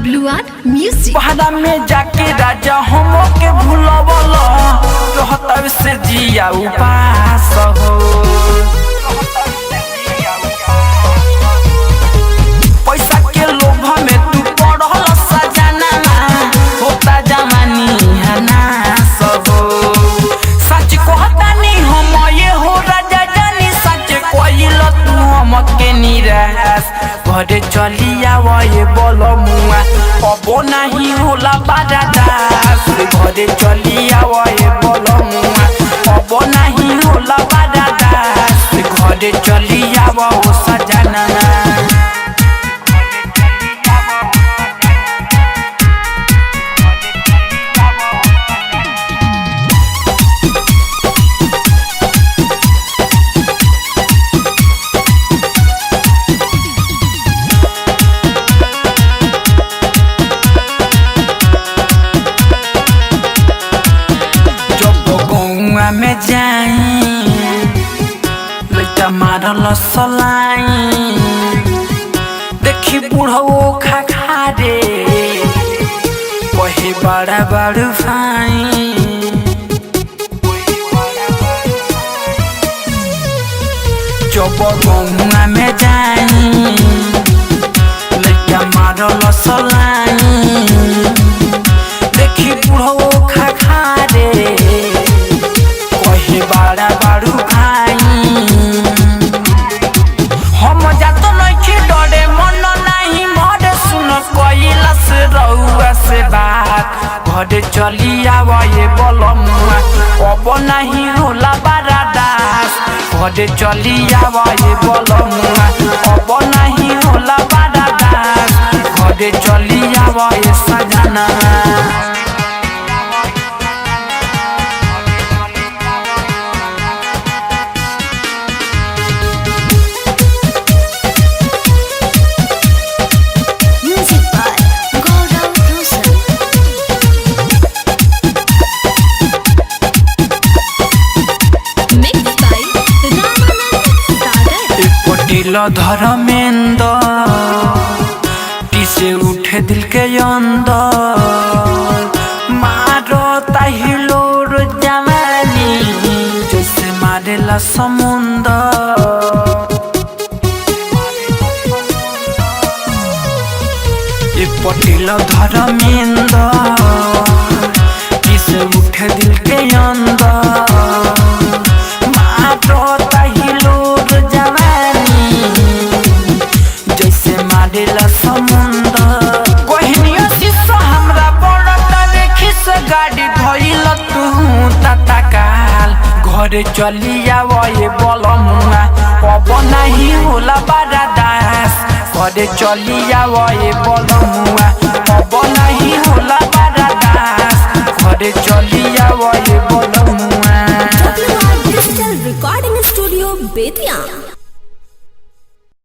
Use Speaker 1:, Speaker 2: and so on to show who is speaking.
Speaker 1: WR Music।
Speaker 2: पहाड़ा में जाके राजा हम के भूलवल रहता से जिया उपास हो। पैसा के लोभ में तू पढ़ल सजाना होता जवानी हनास हो। सच कहता नहीं हम ये हो राजा जानी सच कोइल तू हम के निराश घरे चली आवे बोल मुआ अब नहीं होला बारादास घरे चली आवे बोल मुआ अब नहीं होला बारादास घरे चली आवा ओ सजना। में जाई लइका मारल सलाई देखी बुढ़ो खा खा रे कहे बड़ा बड़ भाई। जब गौआ में जाई लइका मारल सलाई देखी बुढ़ो खा खा रे बड़ा बारू भाई। हम जातो नहीं डरे मन नहीं मरे सुन कोइला से रहुआ से बात घरे चली आवे बोल मुआ अब नहीं होला बारादास घरे चली आवे बोल मुआ अब नहीं होला बारादास घरे चली आवे सजना। धर्मेंद्र टीसे उठे दिल के अंदर मारो ताहिलो जवानी जैसे मारेला समुंदर। पटेल धर्मेंद्र टीसे उठे दिल के अंदर मारो ताहिलो समुंदर। कोहनिया शीशा हमरा पड़ता देखी से गाड़ी धइल तू तता काल घरे चली आवे बोल मुआ अब नहीं होला बारादास घरे चली आवे बोल मुआ अब नहीं होला बारादास घरे चली आवे बोल मुआ।
Speaker 1: WR Digital Recording Studio Bettiah.